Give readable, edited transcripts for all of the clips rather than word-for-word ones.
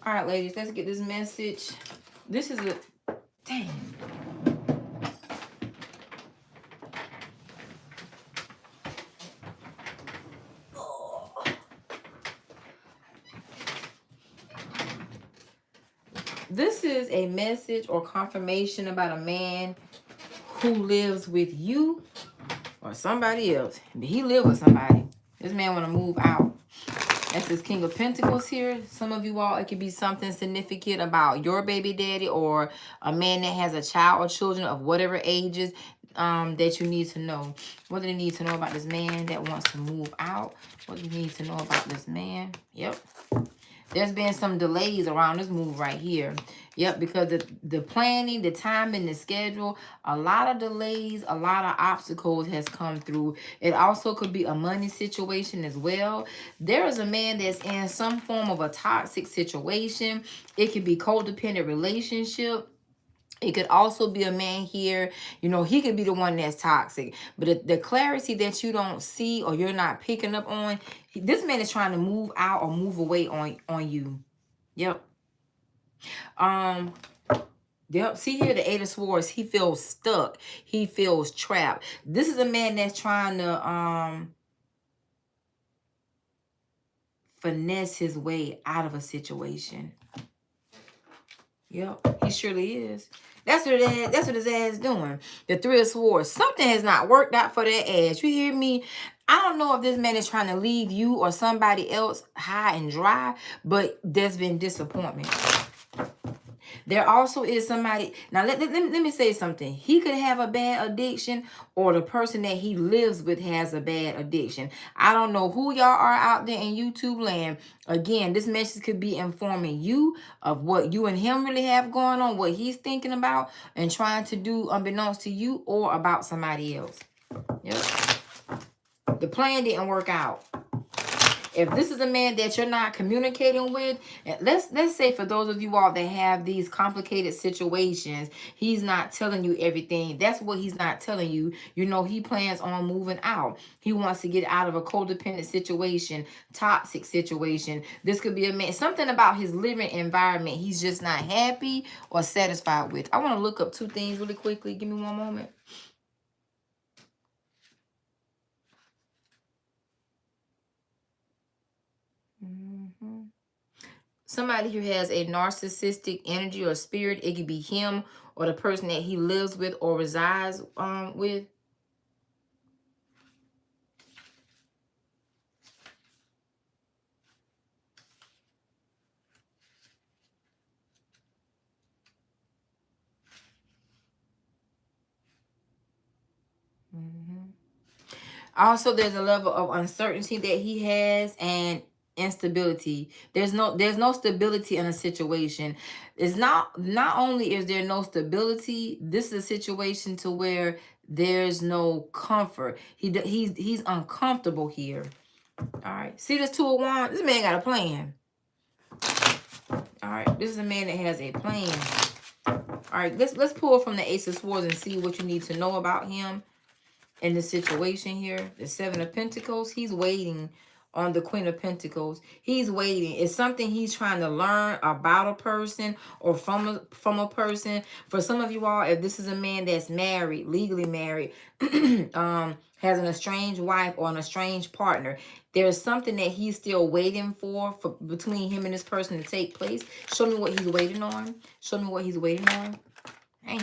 All right, ladies, let's get this message. This is a... Dang. Oh. This is a message or confirmation about a man who lives with you or somebody else. He live with somebody. This man want to move out. That's this King of Pentacles here. Some of you all, it could be something significant about your baby daddy or a man that has a child or children of whatever ages that you need to know. What do you need to know about this man that wants to move out? What do you need to know about this man? Yep. There's been some delays around this move right here. Yep, because the planning, the timing, the schedule, a lot of delays, a lot of obstacles has come through. It also could be a money situation as well. There is a man that's in some form of a toxic situation. It could be codependent relationship. It could also be a man here, he could be the one that's toxic. But the clarity that you don't see or you're not picking up on, this man is trying to move out or move away on you. Yep. Yep. See here, the Eight of Swords, he feels stuck. He feels trapped. This is a man that's trying to finesse his way out of a situation. Yep, he surely is. That's what his ass doing. The Three of Swords. Something has not worked out for that ass. You hear me? I don't know if this man is trying to leave you or somebody else high and dry, but there's been disappointment. There also is somebody. Now, let me say something. He could have a bad addiction, or the person that he lives with has a bad addiction. I don't know who y'all are out there in YouTube land. Again, this message could be informing you of what you and him really have going on, what he's thinking about and trying to do unbeknownst to you, or about somebody else. Yep. The plan didn't work out. If this is a man that you're not communicating with, let's say for those of you all that have these complicated situations, he's not telling you everything. That's what he's not telling you. He plans on moving out. He wants to get out of a codependent situation, toxic situation. This could be a man, something about his living environment he's just not happy or satisfied with. I want to look up two things really quickly. Give me one moment. Somebody who has a narcissistic energy or spirit. It could be him or the person that he lives with or resides with. Also, there's a level of uncertainty that he has and instability. There's no stability in a situation. It's not only is there no stability, this is a situation to where there's no comfort. He's uncomfortable here. All right. See this Two of Wands? This man got a plan. All right. This is a man that has a plan. All right. Let's pull from the Ace of Swords and see what you need to know about him in the situation here. The Seven of Pentacles. He's waiting on the Queen of Pentacles. He's waiting. It's something he's trying to learn about a person or from a person. For some of you all, if this is a man that's married, legally married, has an estranged wife or an estranged partner, there's something that he's still waiting for between him and this person to take place. Show me what he's waiting on. Show me what he's waiting on. Dang.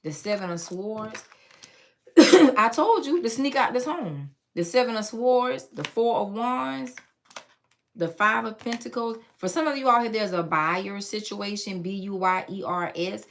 The Seven of Swords. I told you to sneak out this home. The Seven of Swords, the Four of Wands, the Five of Pentacles. For some of you all here, there's a buyer situation, B-U-Y-E-R-S.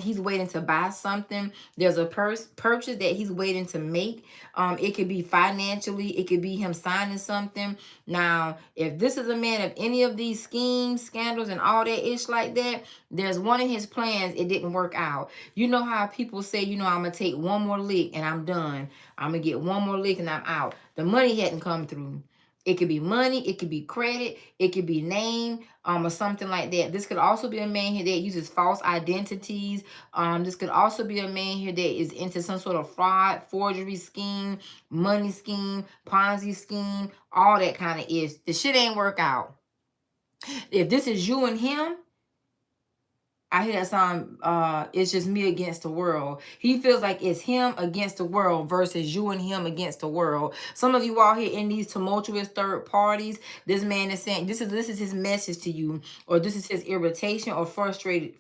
He's waiting to buy something. There's a purchase that he's waiting to make. It could be financially. It could be him signing something. Now, if this is a man of any of these schemes, scandals, and all that ish like that, there's one of his plans. It didn't work out. You know how people say, I'm going to take one more lick and I'm done. I'm going to get one more lick and I'm out. The money hadn't come through. It could be money, it could be credit, it could be name, or something like that. This could also be a man here that uses false identities. This could also be a man here that is into some sort of fraud, forgery scheme, money scheme, Ponzi scheme, all that kind of ish. The shit ain't work out. If this is you and him, I hear that song, it's just me against the world. He feels like it's him against the world versus you and him against the world. Some of you all here in these tumultuous third parties, this man is saying this is his message to you, or this is his irritation or frustration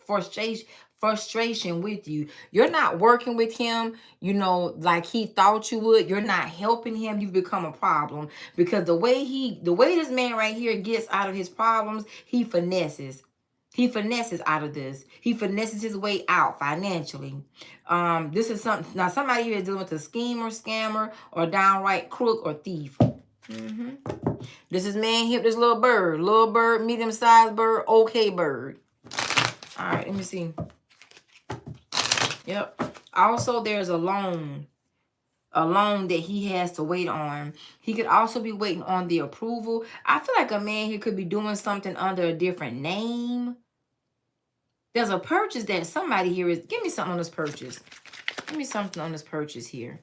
with you. You're not working with him, you know, like he thought you would. You're not helping him. You've become a problem because the way this man right here gets out of his problems, he finesses. He finesses out of this. He finesses his way out financially. This is something. Now, somebody here is dealing with a schemer, scammer, or downright crook or thief. This is man here, this little bird, medium-sized bird, okay bird. All right, let me see. Yep. Also, there's a loan that he has to wait on. He could also be waiting on the approval. I feel like a man here could be doing something under a different name. There's a purchase that somebody here is. Give me something on this purchase. Give me something on this purchase here.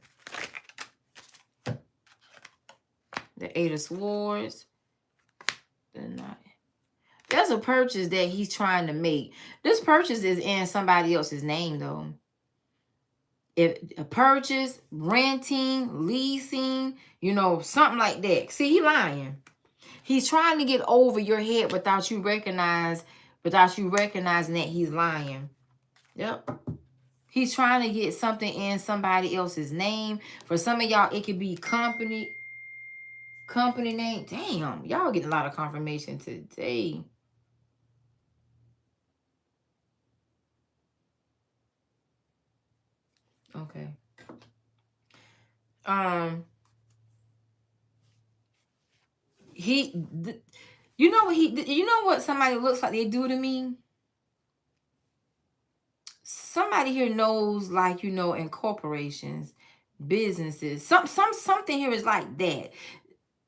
The Eight of Swords. There's a purchase that he's trying to make. This purchase is in somebody else's name, though. If a purchase, renting, leasing, you know, something like that. See, he lying. He's trying to get over your head without you recognizing that he's lying. Yep. He's trying to get something in somebody else's name. For some of y'all, it could be company name. Damn, y'all get a lot of confirmation today. Okay. You know what somebody looks like they do to me? Somebody here knows, like, you know, in corporations, businesses, something here is like that.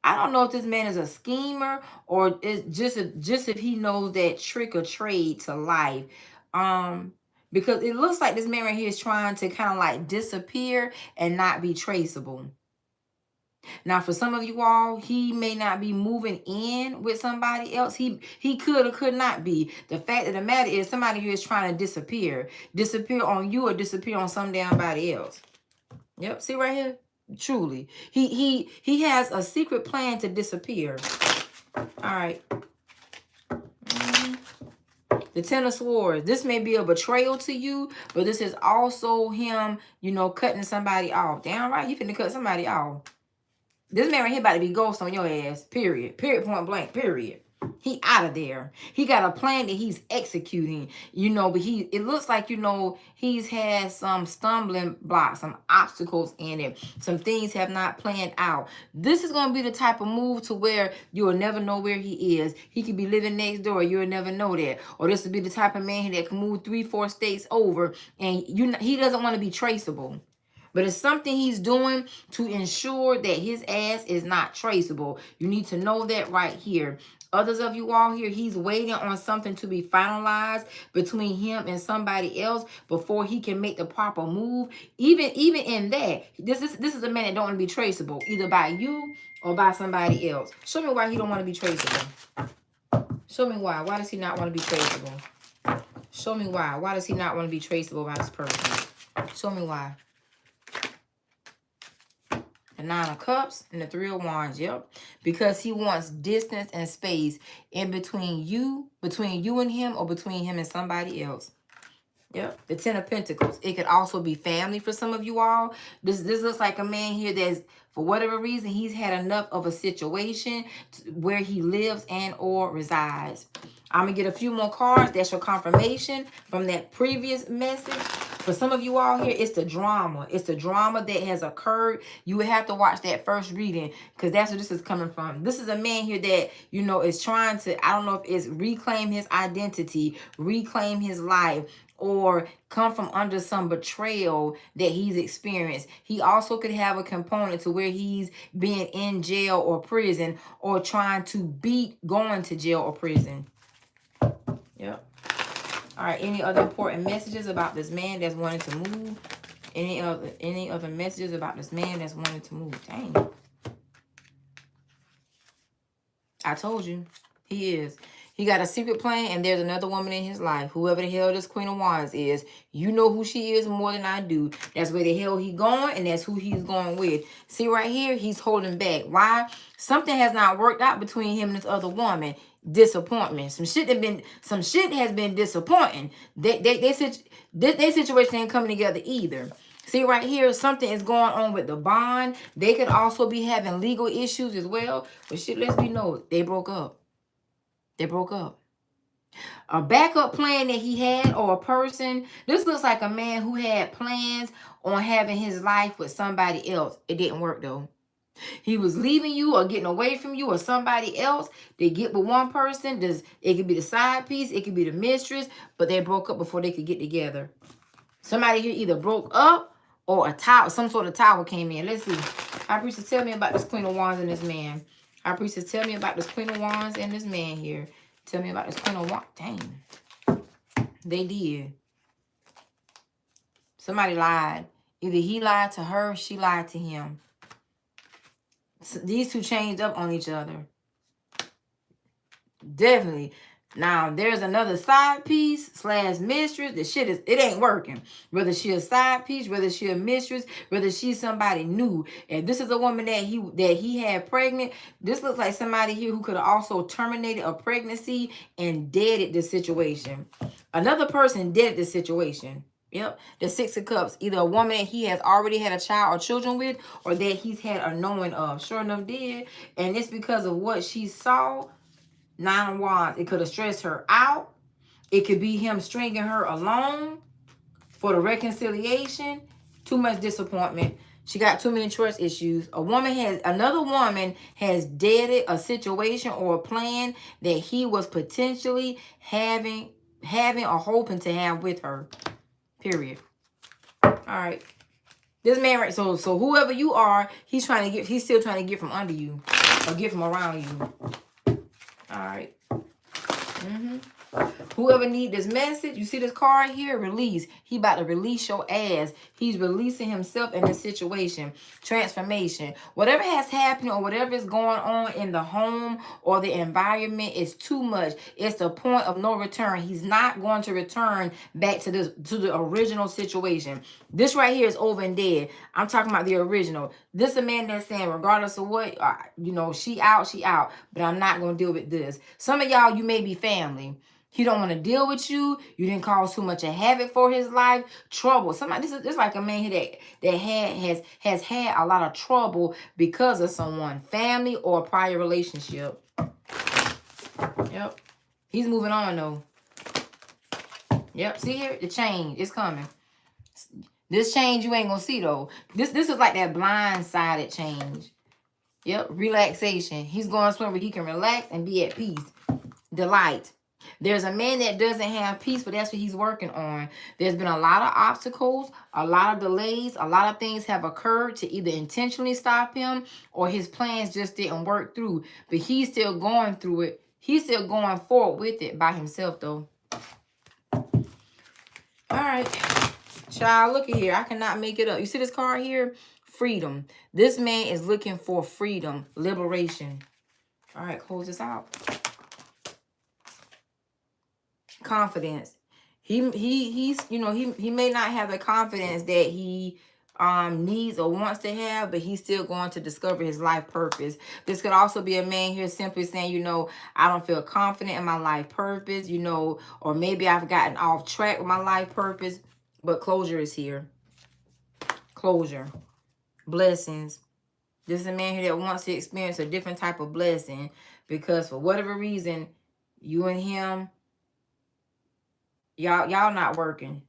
I don't know if this man is a schemer or it's just if he knows that trick or trade to life. Because it looks like this man right here is trying to kind of like disappear and not be traceable. Now, for some of you all, he may not be moving in with somebody else. He could or could not be. The fact of the matter is somebody here is trying to disappear on you or disappear on some damn body else. Yep, see right here? Truly. He has a secret plan to disappear. All right. The Ten of Swords. This may be a betrayal to you, but this is also him, you know, cutting somebody off. Damn right, he finna cut somebody off. This man right here about to be ghost on your ass. Period. Period. Point blank. Period. He out of there. He got a plan that he's executing, you know, but it looks like, you know, he's had some stumbling blocks, some obstacles in it. Some things have not planned out. This is going to be the type of move to where you'll never know where he is. He could be living next door. You'll never know that. Or this would be the type of man that can move 3-4 states over and he doesn't want to be traceable. But it's something he's doing to ensure that his ass is not traceable. You need to know that right here. Others of you all here, he's waiting on something to be finalized between him and somebody else before he can make the proper move. Even in that, this is a man that don't want to be traceable, either by you or by somebody else. Show me why he don't want to be traceable. Show me why. Why does he not want to be traceable? Show me why. Why does he not want to be traceable by this person? Show me why. The Nine of Cups and the Three of Wands, yep. Because he wants distance and space in between you and him, or between him and somebody else. Yep. The Ten of Pentacles. It could also be family for some of you all. This looks like a man here that's, for whatever reason, he's had enough of a situation where he lives and or resides. I'm going to get a few more cards. That's your confirmation from that previous message. For some of you all here, it's the drama. It's the drama that has occurred. You would have to watch that first reading because that's where this is coming from. This is a man here that, you know, is trying to, I don't know if it's reclaim his identity, reclaim his life, or come from under some betrayal that he's experienced. He also could have a component to where he's being in jail or prison, or trying to beat going to jail or prison. Yep. All right, any other important messages about this man that's wanting to move? Any other messages about this man that's wanting to move? Dang. I told you. He is. He got a secret plan, and there's another woman in his life. Whoever the hell this Queen of Wands is, you know who she is more than I do. That's where the hell he going, and that's who he's going with. See right here, he's holding back. Why? Something has not worked out between him and this other woman. Disappointment. Some shit has been disappointing. Their situation ain't coming together either. See right here, something is going on with the bond. They could also be having legal issues as well. But shit, let's be known, they broke up. They broke up. A backup plan that he had, or a person. This looks like a man who had plans on having his life with somebody else. It didn't work though. He was leaving you or getting away from you or somebody else. They get with one person. It could be the side piece. It could be the mistress. But they broke up before they could get together. Somebody here either broke up or a tower, some sort of tower came in. Let's see. High Priestess, tell me about this Queen of Wands and this man. High Priestess, tell me about this Queen of Wands and this man here. Tell me about this Queen of Wands. Dang. They did. Somebody lied. Either he lied to her, she lied to him. So these two changed up on each other. Definitely. Now, there's another side piece / mistress. The shit is, it ain't working. Whether she a side piece, whether she a mistress, whether she's somebody new. If this is a woman that he had pregnant, this looks like somebody here who could have also terminated a pregnancy and deaded the situation. Another person deaded the situation. Yep. The Six of Cups. Either a woman that he has already had a child or children with, or that he's had a knowing of. Sure enough did. And it's because of what she saw. Nine of Wands. It could have stressed her out. It could be him stringing her along for the reconciliation. Too much disappointment. She got too many trust issues. Another woman has deaded a situation or a plan that he was potentially having or hoping to have with her. Period. All right. This man, right? So whoever you are, he's still trying to get from under you or get from around you. All right. Whoever need this message, you see this card here, release. He about to release your ass. He's releasing himself in this situation. Transformation. Whatever has happened or whatever is going on in the home or the environment is too much. It's the point of no return. He's not going to return back to the original situation. This right here is over and dead. I'm talking about the original. This is a man that's saying, regardless of what, she out. But I'm not going to deal with this. Some of y'all, you may be family. He don't want to deal with you. You didn't cause too much of havoc for his life. Trouble. Somebody, this is like a man here that has had a lot of trouble because of someone, family or a prior relationship. Yep. He's moving on though. Yep. See here, the change is coming. This change you ain't gonna see though. This is like that blindsided change. Yep. Relaxation. He's going somewhere where he can relax and be at peace. Delight. There's a man that doesn't have peace, but that's what he's working on. There's been a lot of obstacles, a lot of delays, a lot of things have occurred to either intentionally stop him or his plans just didn't work through. But he's still going through it. He's still going forward with it by himself, though. All right. Child, look at here. I cannot make it up. You see this card here? Freedom. This man is looking for freedom, liberation. All right, close this out. Confidence. He may not have the confidence that he needs or wants to have, but he's still going to discover his life purpose. This could also be a man here simply saying, I don't feel confident in my life purpose, or maybe I've gotten off track with my life purpose, but closure is here. Closure. Blessings. This is a man here that wants to experience a different type of blessing because for whatever reason, you and him, Y'all not working.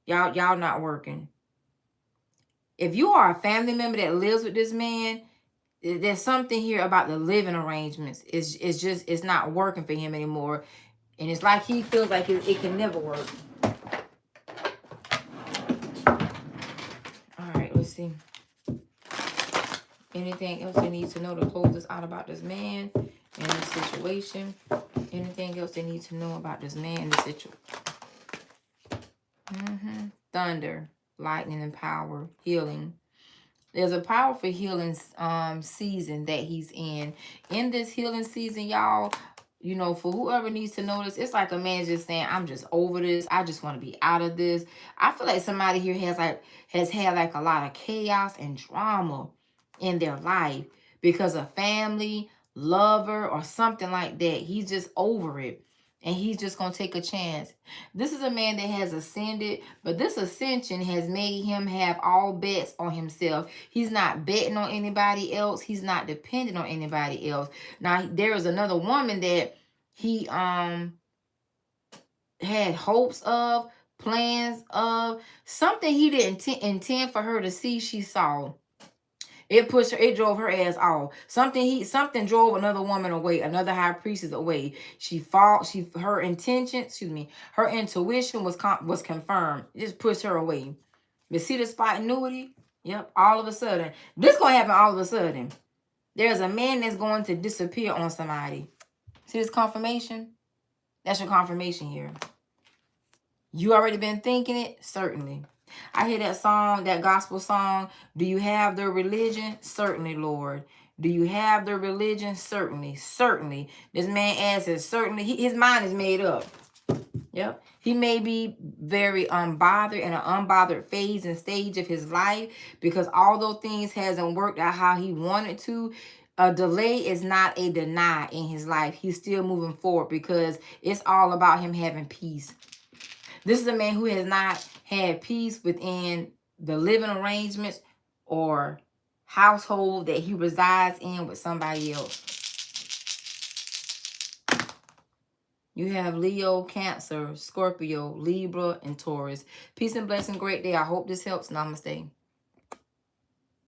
Y'all not working. If you are a family member that lives with this man, there's something here about the living arrangements. It's not working for him anymore. And it's like he feels like it can never work. All right, let's see. Anything else they need to know to close this out about this man and this situation? Anything else they need to know about this man and the situation? Thunder, lightning, and power, healing. There's a powerful healing season that he's in. In this healing season, y'all, You know, for whoever needs to know this, it's like a man just saying, I'm just over this. I just want to be out of this. I feel like somebody here has had like a lot of chaos and drama in their life because of family, lover, or something like that. He's just over it. And he's just going to take a chance. This is a man that has ascended, but this ascension has made him have all bets on himself. He's not betting on anybody else. He's not dependent on anybody else. Now, there is another woman that he had hopes of, plans of, something he didn't intend for her to see, she saw. It pushed her, it drove her ass off. Something drove another woman away, another high priestess away. Her intention, her intuition was confirmed. It just pushed her away. You see the spontaneity? Yep, all of a sudden. This gonna happen all of a sudden. There's a man that's going to disappear on somebody. See this confirmation? That's your confirmation here. You already been thinking it? Certainly. I hear that song, that gospel song. Do you have the religion? Certainly, Lord. Do you have the religion? Certainly. Certainly. This man answers, certainly. His mind is made up. Yep. He may be very unbothered in an unbothered phase and stage of his life because although things hasn't worked out how he wanted to, a delay is not a deny in his life. He's still moving forward because it's all about him having peace. This is a man who has not had peace within the living arrangements or household that he resides in with somebody else. You have Leo, Cancer, Scorpio, Libra, and Taurus. Peace and blessing. Great day. I hope this helps. Namaste.